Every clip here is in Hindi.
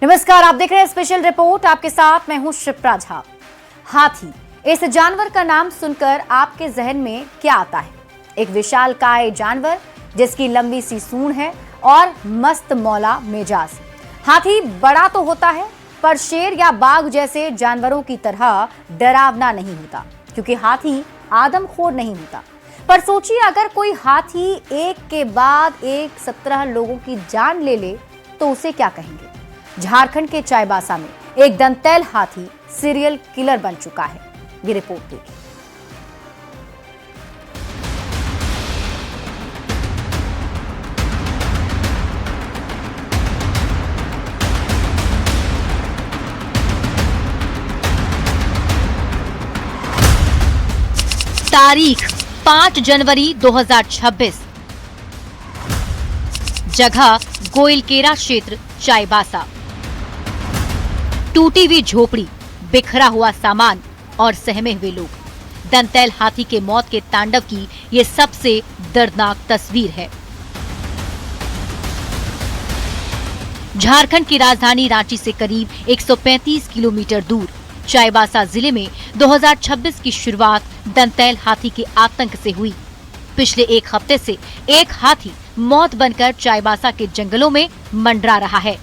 नमस्कार, आप देख रहे हैं स्पेशल रिपोर्ट। आपके साथ मैं हूं शिप्रा झा। हाथी, इस जानवर का नाम सुनकर आपके जहन में क्या आता है? एक विशालकाय जानवर जिसकी लंबी सी सूंड है और मस्त मौला मिजाज। हाथी बड़ा तो होता है पर शेर या बाघ जैसे जानवरों की तरह डरावना नहीं होता, क्योंकि हाथी आदमखोर नहीं होता। पर सोचिए, अगर कोई हाथी एक के बाद एक 17 लोगों की जान ले ले तो उसे क्या कहेंगे? झारखंड के चाईबासा में एक दंतैल हाथी सीरियल किलर बन चुका है। ये रिपोर्ट देखिए। तारीख 5 जनवरी 2026। जगह गोइलकेरा क्षेत्र चाईबासा। टूटी हुई झोपड़ी, बिखरा हुआ सामान और सहमे हुए लोग। दंतैल हाथी के मौत के तांडव की ये सबसे दर्दनाक तस्वीर है। झारखंड की राजधानी रांची से करीब 135 किलोमीटर दूर चाईबासा जिले में 2026 की शुरुआत दंतैल हाथी के आतंक से हुई। पिछले एक हफ्ते से एक हाथी मौत बनकर चाईबासा के जंगलों में मंडरा रहा है।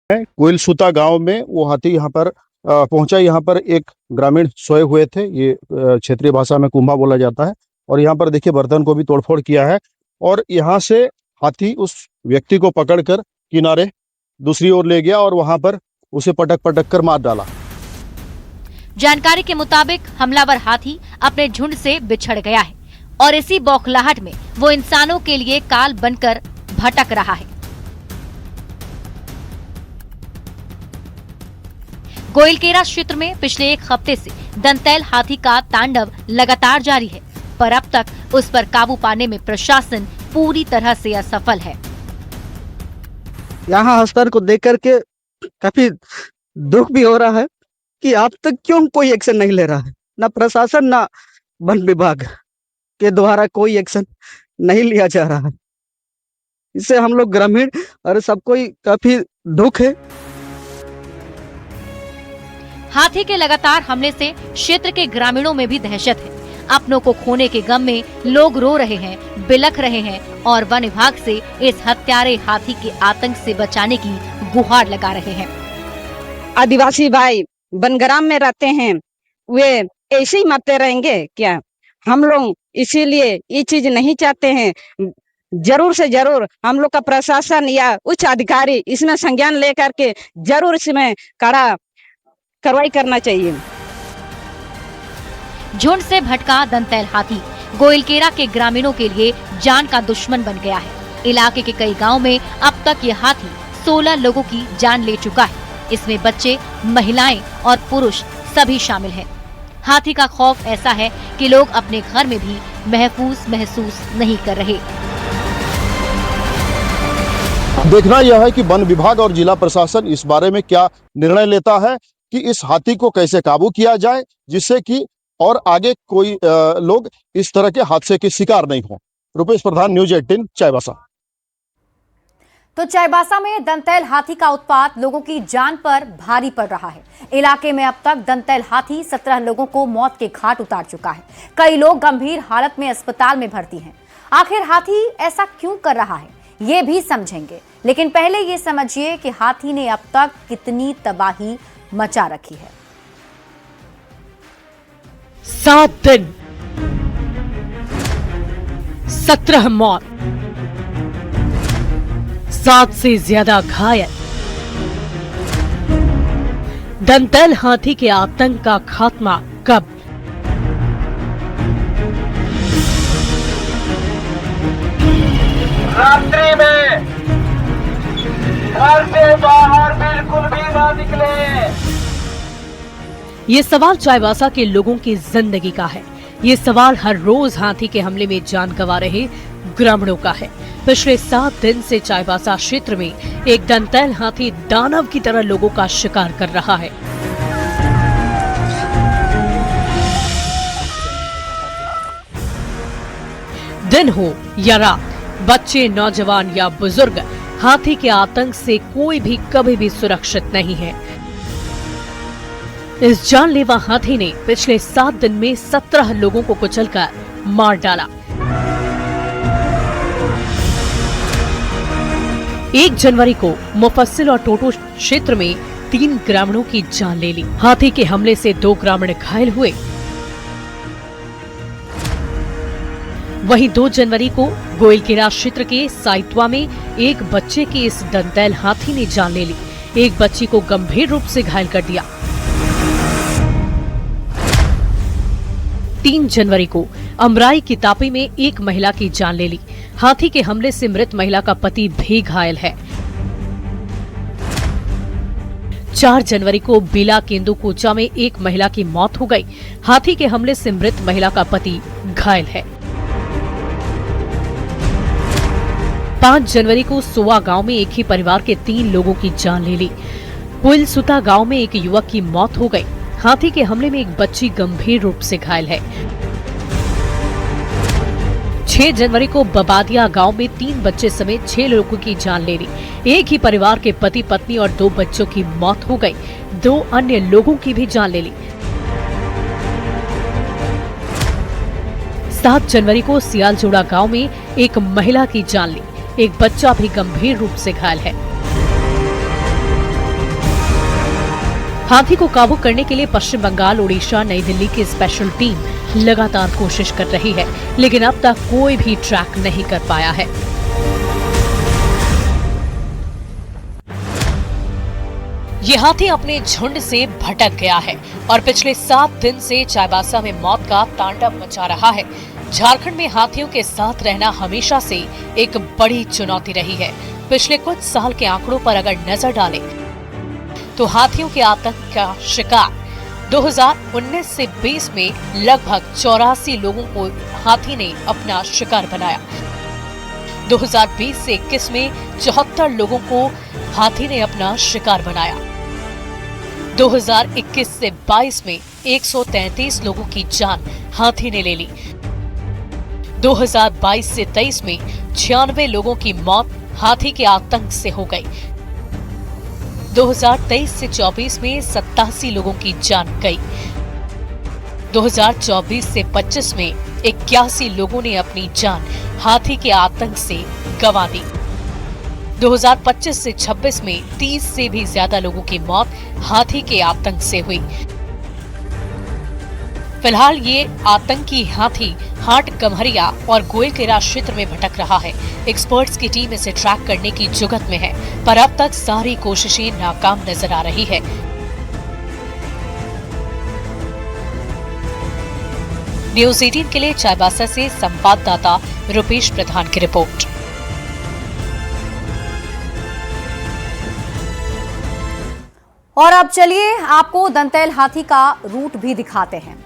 कोइलसुता गांव में वो हाथी यहाँ पर पहुंचा। यहाँ पर एक ग्रामीण सोए हुए थे। ये क्षेत्रीय भाषा में कुंभा बोला जाता है। और यहाँ पर देखिए, बर्तन को भी तोड़फोड़ किया है। और यहाँ से हाथी उस व्यक्ति को पकड़कर किनारे दूसरी ओर ले गया और वहां पर उसे पटक पटक कर मार डाला। जानकारी के मुताबिक हमलावर हाथी अपने झुंड से बिछड़ गया है और इसी बौखलाहट में वो इंसानों के लिए काल बनकर भटक रहा है। गोइलकेरा क्षेत्र में पिछले एक हफ्ते से दंतैल हाथी का तांडव लगातार जारी है, पर अब तक उस पर काबू पाने में प्रशासन पूरी तरह से असफल है। यहाँ हस्तर को देख करके काफी दुख भी हो रहा है कि अब तक क्यों कोई एक्शन नहीं ले रहा है। ना प्रशासन ना वन विभाग के द्वारा कोई एक्शन नहीं लिया जा रहा है। इससे हम लोग ग्रामीण और सबको काफी दुख है। हाथी के लगातार हमले से क्षेत्र के ग्रामीणों में भी दहशत है। अपनों को खोने के गम में लोग रो रहे हैं, बिलख रहे हैं और वन विभाग से इस हत्यारे हाथी के आतंक से बचाने की गुहार लगा रहे हैं। आदिवासी भाई बनग्राम में रहते हैं, वे ऐसे ही मरते रहेंगे क्या? हम लोग इसीलिए ये चीज नहीं चाहते हैं। जरूर से जरूर हम लोग का प्रशासन या उच्च अधिकारी इसमें संज्ञान लेकर के जरूर इसमें कड़ा कार्रवाई करना चाहिए। झुंड से भटका दंतैल हाथी गोइलकेरा के ग्रामीणों के लिए जान का दुश्मन बन गया है। इलाके के कई गांव में अब तक ये हाथी 16 लोगों की जान ले चुका है। इसमें बच्चे, महिलाएं और पुरुष सभी शामिल हैं। हाथी का खौफ ऐसा है कि लोग अपने घर में भी महसूस नहीं कर रहे। देखना यह है कि वन विभाग और जिला प्रशासन इस बारे में क्या निर्णय लेता है कि इस हाथी को कैसे काबू किया जाए, जिससे कि और आगे कोई लोग इस तरह के हादसे के शिकार नहीं हो। रुपेश प्रधान, न्यूज़ 18 चाईबासा। तो चाईबासा में दंतैल हाथी का उत्पात लोगों की जान पर भारी पड़ रहा है। इलाके में अब तक दंतैल हाथी 17 लोगों को मौत के घाट उतार चुका है। कई लोग गंभीर हालत में अस्पताल में भर्ती हैं। आखिर हाथी ऐसा क्यों कर रहा है, ये भी समझेंगे, लेकिन पहले ये समझिए कि हाथी ने अब तक कितनी तबाही मचा रखी है। 7 दिन, 17 मौत, 7 से ज्यादा घायल। दंतैल हाथी के आतंक का खात्मा कब? रात्रि में घर से बाहर बिल्कुल भी ना निकले। ये सवाल चाईबासा के लोगों की जिंदगी का है। ये सवाल हर रोज हाथी के हमले में जान गंवा रहे ग्रामीणों का है। पिछले 7 दिन से चाईबासा क्षेत्र में एक दंतैल हाथी दानव की तरह लोगों का शिकार कर रहा है। दिन हो या रात, बच्चे, नौजवान या बुजुर्ग, हाथी के आतंक से कोई भी कभी भी सुरक्षित नहीं है। इस जानलेवा हाथी ने पिछले 7 दिन में 17 लोगों को कुचलकर मार डाला। 1 जनवरी को मुफस्सिल और टोटो क्षेत्र में 3 ग्रामीणों की जान ले ली। हाथी के हमले से 2 ग्रामीण घायल हुए। वहीं 2 जनवरी को गोइलकेरा क्षेत्र के साइतवा में एक बच्चे की इस दंतैल हाथी ने जान ले ली। एक बच्ची को गंभीर रूप से घायल कर दिया। 3 जनवरी को अमराई की तापी में एक महिला की जान ले ली। हाथी के हमले से मृत महिला का पति भी घायल है। 4 जनवरी को बिला केंदुकोचा में एक महिला की मौत हो गई। हाथी के हमले से मृत महिला का पति घायल है। 5 जनवरी को सोवा गांव में एक ही परिवार के 3 लोगों की जान ले ली। पुलसुता गांव में एक युवक की मौत हो गई। हाथी के हमले में एक बच्ची गंभीर रूप से घायल है। 6 जनवरी को बबादिया गांव में 3 बच्चे समेत 6 लोगों की जान ले ली। एक ही परिवार के पति पत्नी और 2 बच्चों की मौत हो गई। 2 अन्य लोगों की भी जान ले ली। 7 जनवरी को सियालजोड़ा गांव में एक महिला की जान ली। एक बच्चा भी गंभीर रूप से घायल है। हाथी को काबू करने के लिए पश्चिम बंगाल, ओडिशा, नई दिल्ली की स्पेशल टीम लगातार कोशिश कर रही है, लेकिन अब तक कोई भी ट्रैक नहीं कर पाया है। ये हाथी अपने झुंड से भटक गया है और पिछले 7 दिन से चाईबासा में मौत का तांडव मचा रहा है। झारखंड में हाथियों के साथ रहना हमेशा से एक बड़ी चुनौती रही है। पिछले कुछ साल के आंकड़ों पर अगर नजर डालें तो हाथियों के आतंक का शिकार 2019 से 20 में लगभग 84 लोगों को हाथी ने अपना शिकार बनाया। 2020 से 21 में 74 लोगों को हाथी ने अपना शिकार बनाया। 2021 से 22 में 133 लोगों की जान हाथी ने ले ली। 2022 से 23 में 96 लोगों की मौत हाथी के आतंक से हो गई। 2023 से 24 में 87 लोगों की जान गई। 2024 से 25 में 81 लोगों ने अपनी जान हाथी के आतंक से गंवा दी। 2025 से 26 में 30 से भी ज्यादा लोगों की मौत हाथी के आतंक से हुई। फिलहाल ये आतंकी हाथी हाट, गम्हरिया और गोइलकेरा क्षेत्र में भटक रहा है। एक्सपर्ट्स की टीम इसे ट्रैक करने की जुगत में है, पर अब तक सारी कोशिशें नाकाम नजर आ रही है। न्यूज़ 18 के लिए चाईबासा से संवाददाता रुपेश प्रधान की रिपोर्ट। और अब चलिए आपको दंतैल हाथी का रूट भी दिखाते हैं।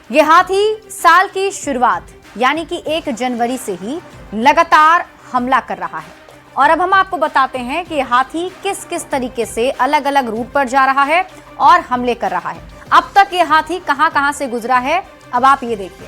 ये हाथी साल की शुरुआत यानी कि 1 जनवरी से ही लगातार हमला कर रहा है। और अब हम आपको बताते हैं कि हाथी किस किस तरीके से अलग अलग रूट पर जा रहा है और हमले कर रहा है। अब तक ये हाथी कहां कहां से गुजरा है, अब आप ये देखिए।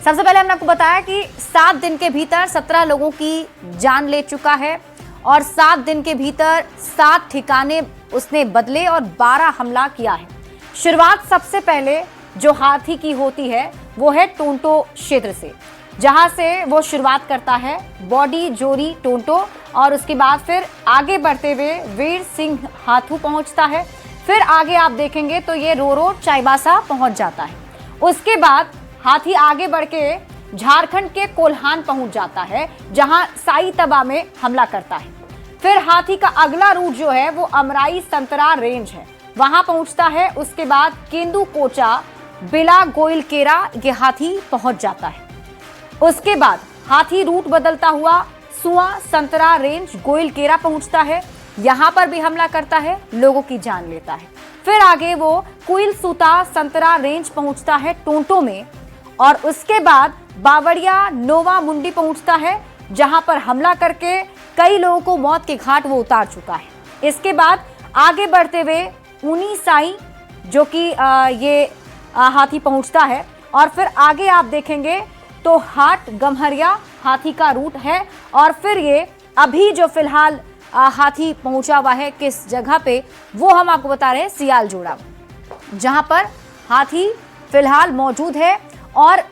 सबसे पहले हमने आपको बताया कि 7 दिन के भीतर 17 लोगों की जान ले चुका है और 7 दिन के भीतर 7 ठिकाने उसने बदले और 12 हमला किया है। शुरुआत सबसे पहले जो हाथी की होती है वो है टोंटो क्षेत्र से, जहां से वो शुरुआत करता है बॉडी जोरी टोंटो, और उसके बाद फिर आगे बढ़ते हुए वीर सिंह हाथू पहुंचता है। फिर आगे आप देखेंगे तो ये रोरो चाईबासा पहुंच जाता है। उसके बाद हाथी आगे बढ़ के झारखंड के कोल्हान पहुंच जाता है, जहां साई तबा में हमला करता है। फिर हाथी का अगला रूट जो है वो अमराई संतरा रेंज है, वहां पहुंचता है। उसके बाद केंदू कोचा बिला गोइलकेरा ये हाथी पहुंच जाता है। उसके बाद हाथी रूट बदलता हुआ सुआ संतरा रेंज गोइलकेरा पहुंचता है, यहां पर भी हमला करता है, लोगों की जान लेता है। फिर आगे वो कुइल सूता संतरा रेंज पहुंचता है टोंटो में, और उसके बाद बावड़िया नोवा मुंडी पहुंचता है, जहां पर हमला करके कई लोगों को मौत के घाट वो उतार चुका है। इसके बाद आगे बढ़ते हुए ऊनी साई जो कि ये हाथी पहुंचता है, और फिर आगे आप देखेंगे तो हाट गम्हरिया हाथी का रूट है। और फिर ये अभी जो फिलहाल हाथी पहुंचा हुआ है किस जगह पे, वो हम आपको बता रहे हैं सियाल जोड़ा, जहां पर हाथी फिलहाल मौजूद है। और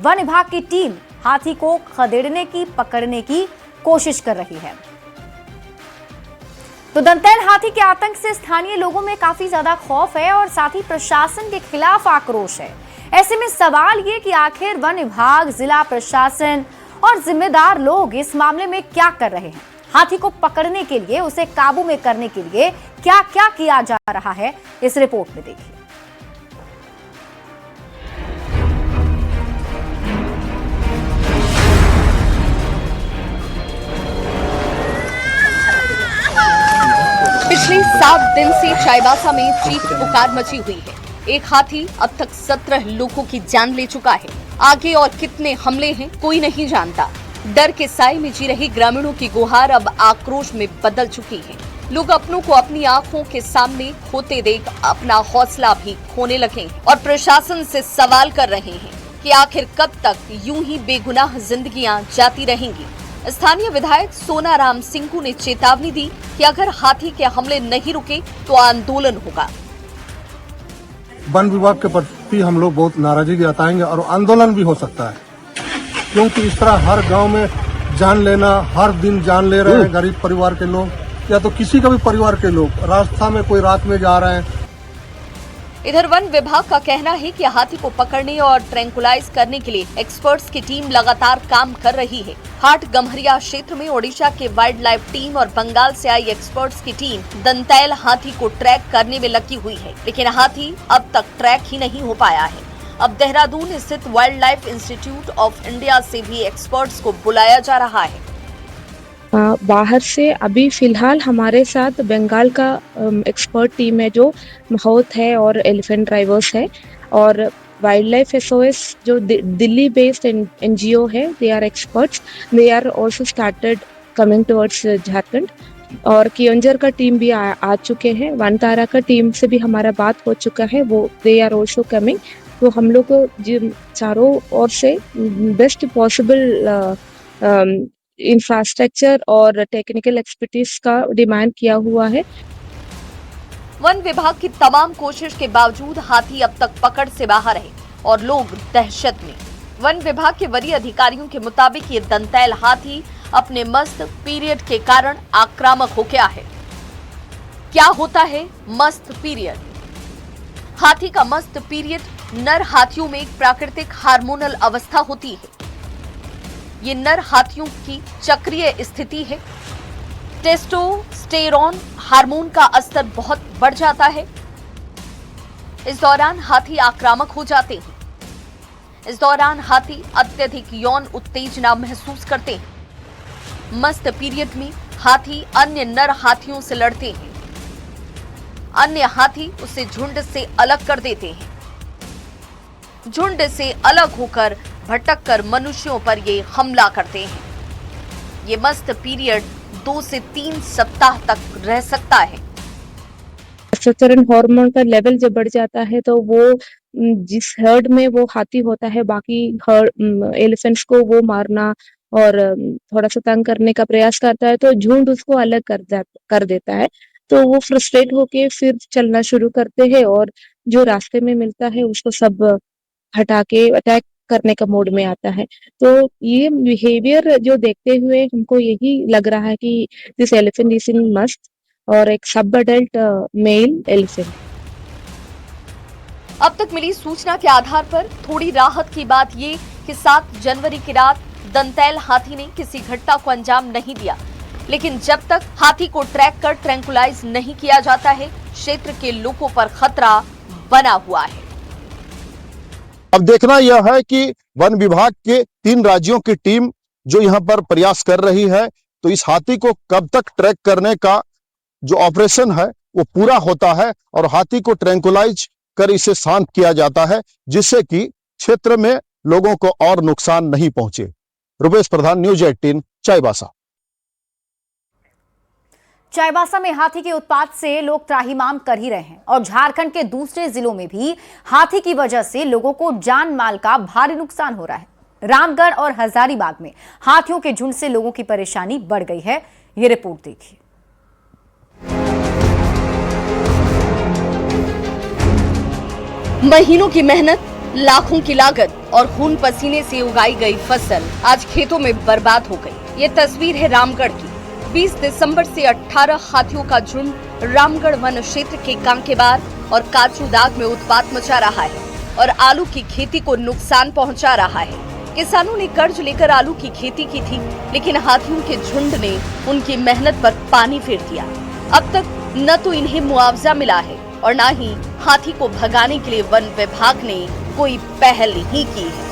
वन विभाग की टीम हाथी को खदेड़ने की, पकड़ने की कोशिश कर रही है। तो दंतैल हाथी के आतंक से स्थानीय लोगों में काफी ज्यादा खौफ है और साथ ही प्रशासन के खिलाफ आक्रोश है। ऐसे में सवाल ये कि आखिर वन विभाग, जिला प्रशासन और जिम्मेदार लोग इस मामले में क्या कर रहे हैं। हाथी को पकड़ने के लिए, उसे काबू में करने के लिए क्या क्या किया जा रहा है, इस रिपोर्ट में देखिए। पिछले 7 दिन से चाईबासा में चीख पुकार मची हुई है। एक हाथी अब तक 17 लोगों की जान ले चुका है। आगे और कितने हमले हैं कोई नहीं जानता। डर के साए में जी रही ग्रामीणों की गुहार अब आक्रोश में बदल चुकी है। लोग अपनों को अपनी आंखों के सामने खोते देख अपना हौसला भी खोने लगे और प्रशासन से सवाल कर रहे हैं कि आखिर कब तक यूं ही बेगुनाह जिंदगियां जाती रहेंगी। स्थानीय विधायक सोनाराम सिंकू ने चेतावनी दी कि अगर हाथी के हमले नहीं रुके तो आंदोलन होगा। वन विभाग के प्रति हम लोग बहुत नाराजगी जताएंगे और आंदोलन भी हो सकता है, क्योंकि इस तरह हर गांव में जान लेना, हर दिन जान ले रहे हैं गरीब परिवार के लोग या तो किसी का भी परिवार के लोग। रास्ता में कोई रात में जा रहे हैं। इधर वन विभाग का कहना है कि हाथी को पकड़ने और ट्रैंकुलाइज करने के लिए एक्सपर्ट्स की टीम लगातार काम कर रही है। हाट गम्हरिया क्षेत्र में ओडिशा के वाइल्ड लाइफ टीम और बंगाल से आई एक्सपर्ट्स की टीम दंतैल हाथी को ट्रैक करने में लगी हुई है, लेकिन हाथी अब तक ट्रैक ही नहीं हो पाया है। अब देहरादून स्थित wild life institute of India से भी एक्सपर्ट्स को बुलाया जा रहा है। बाहर से अभी फिलहाल हमारे साथ बंगाल का एक्सपर्ट टीम है जो माहौत है और एलिफेंट ड्राइवर्स है, और वाइल्ड लाइफ एसओएस जो दिल्ली बेस्ड एनजीओ है, they are experts, they are also started coming towards Jharkhand. और कियोंझर का टीम भी आ चुके हैं। वनतारा का टीम से भी हमारा बात हो चुका है, वो दे आर आल्सो कमिंग। तो हम लोग को चारों ओर से बेस्ट पॉसिबल इंफ्रास्ट्रक्चर और टेक्निकल एक्सपर्टीज का डिमांड किया हुआ है। वन विभाग की तमाम कोशिश के बावजूद हाथी अब तक पकड़ से बाहर है और लोग दहशत में। वन विभाग के वरीय अधिकारियों के मुताबिक ये दंतैल हाथी अपने मस्त पीरियड के कारण आक्रामक हो गया है। क्या होता है मस्त पीरियड? हाथी का मस्त पीरियड नर हाथियों में एक प्राकृतिक हार्मोनल अवस्था होती है। ये नर हाथियों की चक्रीय स्थिति है। टेस्टोस्टेरोन हार्मोन का स्तर बहुत बढ़ जाता है। इस दौरान हाथी आक्रामक हो जाते हैं। इस दौरान हाथी अत्यधिक यौन उत्तेजना महसूस करते हैं। मस्त पीरियड में हाथी अन्य नर हाथियों से लड़ते हैं। अन्य हाथी उसे झुंड से अलग कर देते हैं। झुंड से अलग होकर भटककर मनुष्यों पर ये हमला करते हैं। ये मस्त पीरियड 2 से 3 सप्ताह तक रह सकता है। टेस्टोस्टेरोन हार्मोन का लेवल जब बढ़ जाता है तो वो जिस हर्ड में वो हाथी होता है, बाकी एलिफेंट्स को वो मारना और थोड़ा सा तंग करने का प्रयास करता है तो झुंड उसको अलग कर देता है। तो वो फ्रस्ट्रेट होके फिर चलना शुरू करते हैं और जो रास्ते में मिलता है उसको सब हटा के अटैक करने का मोड में आता है। तो ये बिहेवियर जो देखते हुए हमको यही लग रहा है कि this elephant is in must और एक सब अडल्ट मेल एलिफेंट। अब तक मिली सूचना के आधार पर थोड़ी राहत की बात ये कि 7 जनवरी की रात दंतैल हाथी ने किसी घटना को अंजाम नहीं दिया, लेकिन जब तक हाथी को ट्रैक कर ट्रैंकुलाइज नहीं किया जाता है, क्षेत्र के लोगों पर खतरा बना हुआ है। अब देखना यह है कि वन विभाग के 3 राज्यों की टीम जो यहाँ पर प्रयास कर रही है, तो इस हाथी को कब तक ट्रैक करने का जो ऑपरेशन है वो पूरा होता है और हाथी को ट्रैंकुलाइज कर इसे शांत किया जाता है, जिससे कि क्षेत्र में लोगों को और नुकसान नहीं पहुंचे। रुपेश प्रधान, न्यूज 18, चाईबासा। चाईबासा में हाथी के उत्पात से लोग त्राहिमाम कर ही रहे हैं और झारखंड के दूसरे जिलों में भी हाथी की वजह से लोगों को जान माल का भारी नुकसान हो रहा है। रामगढ़ और हजारीबाग में हाथियों के झुंड से लोगों की परेशानी बढ़ गई है। ये रिपोर्ट देखिए। महीनों की मेहनत, लाखों की लागत और खून पसीने से उगाई गई फसल आज खेतों में बर्बाद हो गई। ये तस्वीर है रामगढ़ की। 20 दिसंबर से 18 हाथियों का झुंड रामगढ़ वन क्षेत्र के कांकेबार और काचूदाग में उत्पात मचा रहा है और आलू की खेती को नुकसान पहुंचा रहा है। किसानों ने कर्ज लेकर आलू की खेती की थी, लेकिन हाथियों के झुंड ने उनकी मेहनत पर पानी फेर दिया। अब तक न तो इन्हें मुआवजा मिला है और न ही हाथी को भगाने के लिए वन विभाग ने कोई पहल ही की है।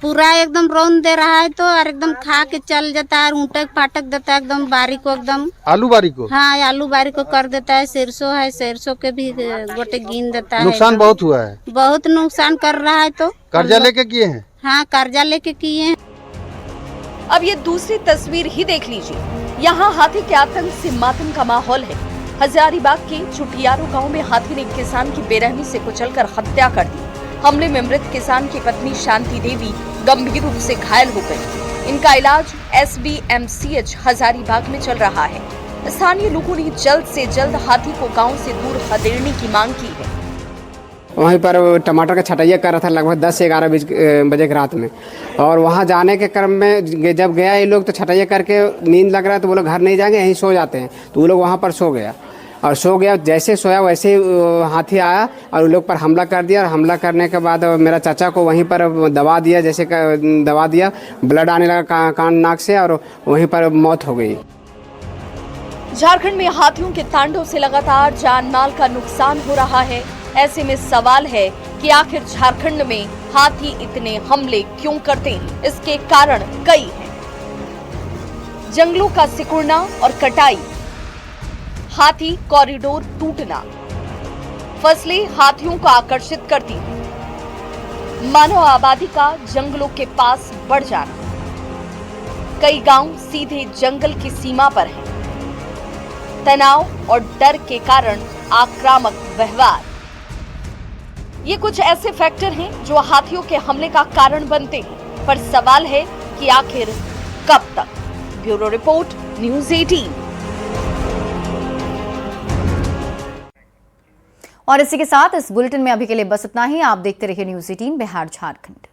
पूरा एकदम रौन दे रहा है तो और एकदम खा के चल जाता है, ऊँटक पाटक देता है एकदम बारी को, एकदम आलू बारी को। हाँ, आलू बारी को कर देता है। सरसों है, सरसों के भी गोटे गिन देता है। नुकसान बहुत हुआ है, बहुत नुकसान कर रहा है। तो कर्जा लेके किए हैं। हाँ, कर्जा लेके किए हैं। अब ये दूसरी तस्वीर ही देख लीजिए। यहाँ हाथी के आतंक से मातम का माहौल है। हजारीबाग के चुटियारो गांव में हाथी ने किसान की बेरहमी से कुचलकर हत्या कर दी। हमले में मृत किसान की पत्नी शांति देवी गंभीर रूप से घायल हो गई। इनका इलाज SBMCH हजारीबाग में चल रहा है। स्थानीय लोगों ने जल्द से जल्द हाथी को गांव से दूर खदेड़ने की मांग की है। वहीं पर टमाटर का छटैया कर रहा था लगभग 10 से 11 बजे की रात में, और वहां जाने के क्रम में जब गया ये लोग तो छटैया करके नींद लग रहा है तो वो लोग घर नहीं जाएंगे, यहीं सो जाते हैं। तो वो लोग वहां पर सो गया और सो गया। जैसे सोया वैसे हाथी आया और उन लोग पर हमला कर दिया। और हमला करने के बाद मेरा चाचा को वहीं पर दबा दिया, जैसे दबा दिया, ब्लड आने लगा कान नाक से और वहीं पर मौत हो गई। झारखंड में हाथियों के तांडव से लगातार जान माल का नुकसान हो रहा है। ऐसे में सवाल है कि आखिर झारखंड में हाथी इतने हमले क्यों करते हैं? इसके कारण कई हैं। जंगलों का सिकुड़ना और कटाई, हाथी कॉरिडोर टूटना, फसलें हाथियों को आकर्षित करती हैं, मानव आबादी का जंगलों के पास बढ़ जाना, कई गांव सीधे जंगल की सीमा पर हैं, तनाव और डर के कारण आक्रामक व्यवहार, ये कुछ ऐसे फैक्टर हैं जो हाथियों के हमले का कारण बनते हैं। पर सवाल है कि आखिर कब तक? Bureau report, news 18। और इसी के साथ इस बुलेटिन में अभी के लिए बस इतना ही। आप देखते रहिए न्यूज 18 बिहार झारखंड।